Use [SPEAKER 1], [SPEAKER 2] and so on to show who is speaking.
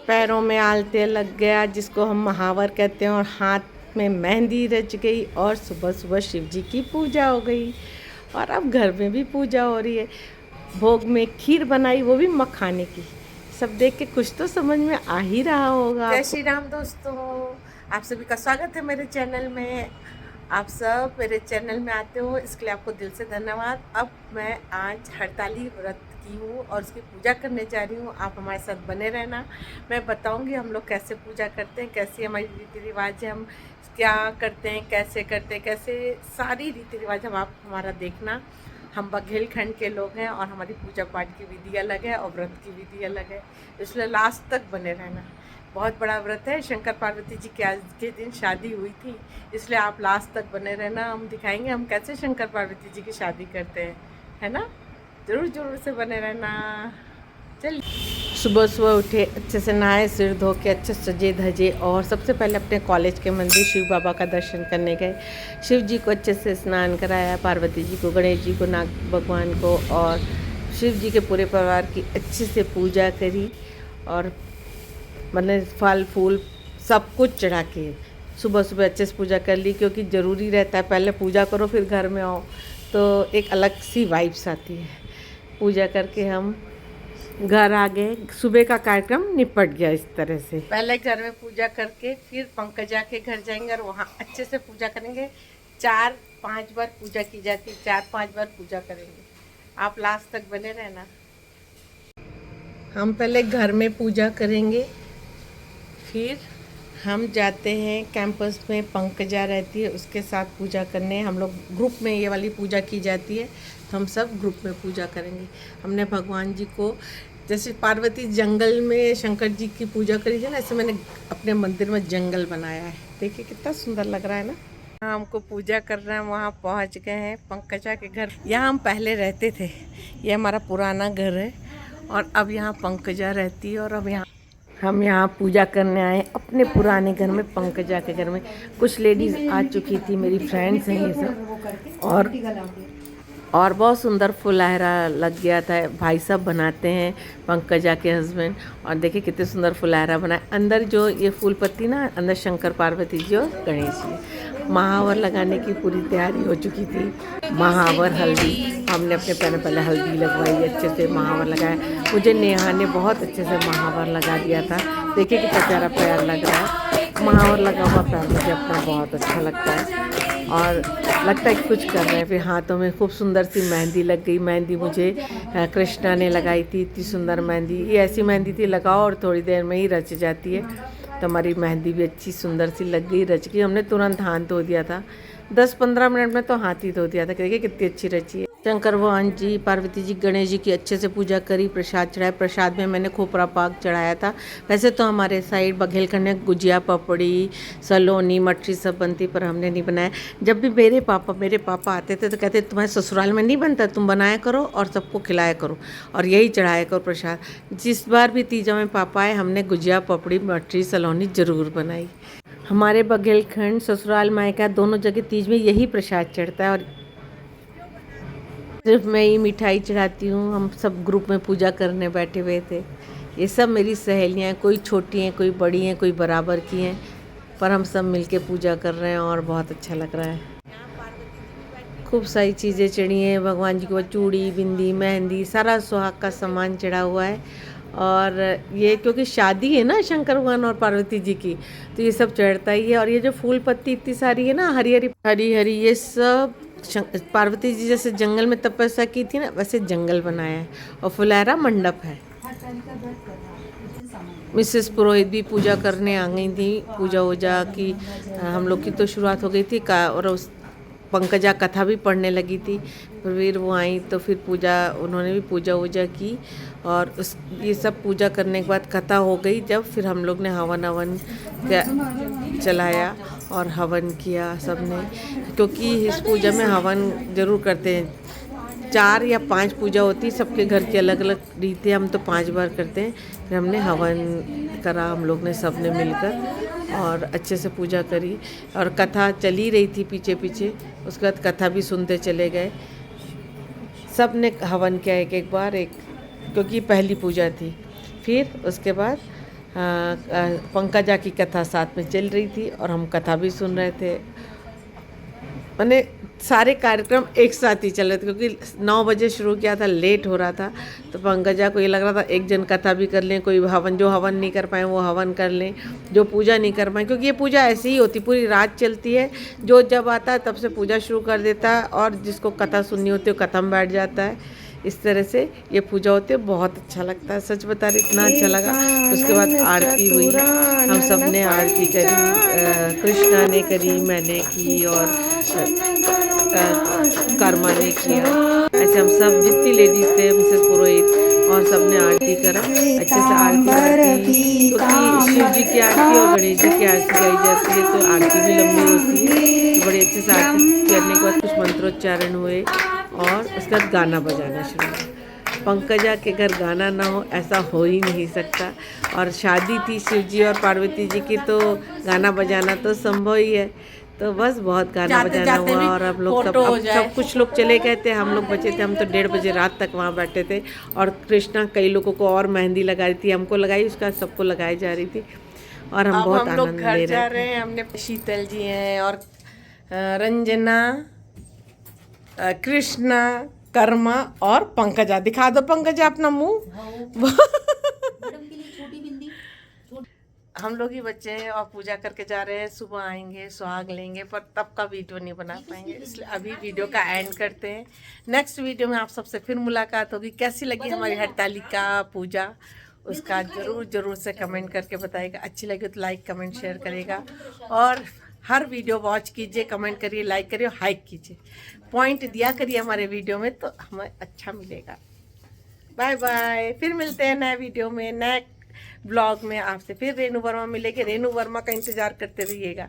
[SPEAKER 1] पैरों में आलते लग गया जिसको हम महावर कहते हैं, और हाथ में मेहंदी रच गई, और सुबह सुबह शिव जी की पूजा हो गई। और अब घर में भी पूजा हो रही है। भोग में खीर बनाई, वो भी मखाने की। सब देख के कुछ तो समझ में आ ही रहा होगा।
[SPEAKER 2] जय श्री राम दोस्तों, आप सभी का स्वागत है मेरे चैनल में। आप सब मेरे चैनल में आते हो, इसके लिए आपको दिल से धन्यवाद। अब मैं आज हड़ताली व्रत की हूँ और उसकी पूजा करने जा रही हूँ। आप हमारे साथ बने रहना। मैं बताऊँगी हम लोग कैसे पूजा करते हैं, कैसी हमारी रीति रिवाज है, हम क्या करते हैं, कैसे करते हैं, कैसे सारी रीति रिवाज हम आप हमारा देखना। हम बघेलखंड के लोग हैं और हमारी पूजा पाठ की विधि अलग है और व्रत की विधि अलग है, इसलिए लास्ट तक बने रहना। बहुत बड़ा व्रत है। शंकर पार्वती जी के आज के दिन शादी हुई थी, इसलिए आप लास्ट तक बने रहना। हम दिखाएंगे हम कैसे शंकर पार्वती जी की शादी करते हैं, है ना। ज़रूर ज़रूर से बने रहना। चलिए,
[SPEAKER 1] सुबह सुबह उठे, अच्छे से नहाए, सिर धो के अच्छे सजे धजे, और सबसे पहले अपने कॉलेज के मंदिर शिव बाबा का दर्शन करने गए। शिव जी को अच्छे से स्नान कराया, पार्वती जी को, गणेश जी को, नाग भगवान को, और शिव जी के पूरे परिवार की अच्छे से पूजा करी। और मतलब फल फूल सब कुछ चढ़ा के सुबह सुबह अच्छे से पूजा कर ली, क्योंकि ज़रूरी रहता है पहले पूजा करो फिर घर में आओ, तो एक अलग सी वाइब्स आती है। पूजा करके हम घर आ गए। सुबह का कार्यक्रम निपट गया इस तरह से।
[SPEAKER 2] पहले घर में पूजा करके फिर पंकजा के घर जाएंगे और वहाँ अच्छे से पूजा करेंगे। 4-5 बार पूजा की जाती है, 4-5 बार पूजा करेंगे। आप लास्ट तक बने रहना।
[SPEAKER 1] हम पहले घर में पूजा करेंगे, फिर हम जाते हैं कैंपस में, पंकजा रहती है उसके साथ पूजा करने। हम लोग ग्रुप में ये वाली पूजा की जाती है, तो हम सब ग्रुप में पूजा करेंगे। हमने भगवान जी को, जैसे पार्वती जंगल में शंकर जी की पूजा करी थी ना, ऐसे मैंने अपने मंदिर में जंगल बनाया है। देखिए कितना सुंदर लग रहा है ना। हमको पूजा करना है, वहाँ पहुँच गए हैं पंकजा के घर। यहाँ हम पहले रहते थे, ये हमारा पुराना घर है, और अब यहाँ पंकजा रहती है। और अब हम यहाँ पूजा करने आए अपने पुराने घर में, पंकजा के घर में। कुछ लेडीज़ आ चुकी थी, मेरी फ्रेंड्स हैं ये सब, और बहुत सुंदर फुलहरा लग गया था। भाई साहब बनाते हैं, पंकजा के हस्बैंड, और देखिए कितने सुंदर फुलहरा बनाए। अंदर जो ये फूल पत्ती ना, अंदर शंकर पार्वती जी और गणेश जी। महावर लगाने की पूरी तैयारी हो चुकी थी। महावर हल्दी, हमने अपने पैर में पहले हल्दी लगवाई, अच्छे से महावर लगाया। मुझे नेहा ने बहुत अच्छे से महावर लगा दिया था। देखिए कितना प्यारा पैर लग रहा है। महावर लगा हुआ पैर मुझे अपना बहुत अच्छा लगता है, और लगता है कि कुछ कर रहे हैं। फिर हाथों में खूब सुंदर सी मेहंदी लग गई। मेहंदी मुझे कृष्णा ने लगाई थी, इतनी सुंदर मेहंदी। ये ऐसी मेहंदी थी, लगाओ और थोड़ी देर में ही रच जाती है। तो हमारी मेहंदी भी अच्छी सुंदर सी लग गई, रच गई। हमने तुरंत हाथ धो दिया था, 10-15 मिनट में तो हाथ ही धो दिया था। देखिए कितनी अच्छी रची है। शंकर भगवान जी, पार्वती जी, गणेश जी की अच्छे से पूजा करी, प्रसाद चढ़ाया। प्रसाद में मैंने खोपरा पाक चढ़ाया था। वैसे तो हमारे साइड बघेलखंड में गुजिया, पपड़ी, सलोनी, मठरी सब बनती, पर हमने नहीं बनाया। जब भी मेरे पापा आते थे तो कहते तुम्हारे ससुराल में नहीं बनता, तुम बनाया करो और सबको खिलाया करो और यही चढ़ाया करो प्रसाद। जिस बार भी तीजा में पापा आए, हमने गुजिया, पपड़ी, मठरी, सलोनी ज़रूर बनाई। हमारे बघेलखंड, ससुराल, मायका दोनों जगह तीज में यही प्रसाद चढ़ता है, और सिर्फ मैं ही मिठाई चढ़ाती हूँ। हम सब ग्रुप में पूजा करने बैठे हुए थे। ये सब मेरी सहेलियाँ हैं, कोई छोटी हैं, कोई बड़ी हैं, कोई बराबर की हैं, पर हम सब मिलके पूजा कर रहे हैं और बहुत अच्छा लग रहा है। खूब सारी चीज़ें चढ़ी हैं भगवान जी को, चूड़ी, बिंदी, मेहंदी, सारा सुहाग का सामान चढ़ा हुआ है। और ये क्योंकि शादी है ना शंकर भगवान और पार्वती जी की, तो ये सब चढ़ता ही है। और ये जो फूल पत्ती इतनी सारी है ना, हरी हरी हरी हरी, ये सब पार्वती जी जैसे जंगल में तपस्या की थी ना, वैसे जंगल बनाया है। और फुलहरा मंडप है। मिसेस पुरोहित भी पूजा करने आ गई थी। पूजा वूजा की हम लोग की तो शुरुआत हो गई थी और उस पंकजा कथा भी पढ़ने लगी थी। फिर वो आई तो फिर पूजा, उन्होंने भी पूजा वूजा की, और उस ये सब पूजा करने के बाद कथा हो गई। जब फिर हम लोग ने हवन चलाया और हवन किया सबने, क्योंकि इस पूजा में हवन ज़रूर करते हैं। 4 या 5 पूजा होती, सबके घर की अलग अलग रीति है। हम तो 5 बार करते हैं। फिर हमने हवन करा, हम लोग ने सब ने मिलकर, और अच्छे से पूजा करी। और कथा चली रही थी पीछे पीछे, उसके बाद कथा भी सुनते चले गए। सब ने हवन किया एक एक बार, क्योंकि पहली पूजा थी। फिर उसके बाद पंकजा की कथा साथ में चल रही थी और हम कथा भी सुन रहे थे। मैंने सारे कार्यक्रम एक साथ ही चल रहे थे क्योंकि 9 बजे शुरू किया था, लेट हो रहा था। तो पंकजा को ये लग रहा था एक जन कथा भी कर लें, कोई हवन जो हवन नहीं कर पाए वो हवन कर लें, जो पूजा नहीं कर पाए, क्योंकि ये पूजा ऐसी ही होती पूरी रात चलती है। जो जब आता है तब से पूजा शुरू कर देता है और जिसको कथा सुननी होती है वो कथा में बैठ जाता है। इस तरह से ये पूजा होती है, बहुत अच्छा लगता है। सच बता रही इतना अच्छा लगा। उसके बाद आरती हुई, हम सब ने आरती करी, कृष्णा ने करी, मैंने की और कर्मा ने किया। ऐसे हम सब जितनी लेडीज थे, मिसेस पुरोहित और सब ने आरती करा, अच्छे से आरती की, क्योंकि शिव जी की आरती और गणेश जी की आरती गाई जाती है तो आरती भी लंबी होती है। तो बड़े अच्छे से आरती करने के बाद कुछ मंत्रोच्चारण हुए और उसके बाद गाना बजाना शुरू हुआ। पंकजा के घर गाना ना हो ऐसा हो ही नहीं सकता। और शादी थी शिव जी और पार्वती जी की, तो गाना बजाना तो संभव ही है। तो बस बहुत गाना बजाना हुआ और हम लोग सब कुछ लोग चले गए थे, हम लोग बचे थे। हम तो 1:30 बजे रात तक वहाँ बैठे थे। और कृष्णा कई लोगों को और मेहंदी लगा रही थी, हमको लगाई, उसका सबको लगाई जा रही थी और हम बहुत आनंद ले रहे हैं। हमने शीतल जी हैं और रंजना, कृष्णा, कर्मा और पंकजा। दिखा दो पंकजा अपना मुंह। हम लोग ही बच्चे हैं और पूजा करके जा रहे हैं। सुबह आएंगे, सुहाग लेंगे, पर तब का वीडियो नहीं बना पाएंगे, इसलिए अभी वीडियो का एंड करते हैं। नेक्स्ट वीडियो में आप सबसे फिर मुलाकात होगी। कैसी लगी हमारी हरतालिका पूजा उसका ज़रूर से कमेंट करके बताइएगा। अच्छी लगी तो लाइक कमेंट शेयर करेगा और हर वीडियो वॉच कीजिए, कमेंट करिए, लाइक करिए, हाइक कीजिए, पॉइंट दिया करिए हमारे वीडियो में तो हमें अच्छा मिलेगा। बाय बाय, फिर मिलते हैं नए वीडियो में, नए ब्लॉग में आपसे। फिर रेनू वर्मा मिलेगी। रेनू वर्मा का इंतज़ार करते रहिएगा।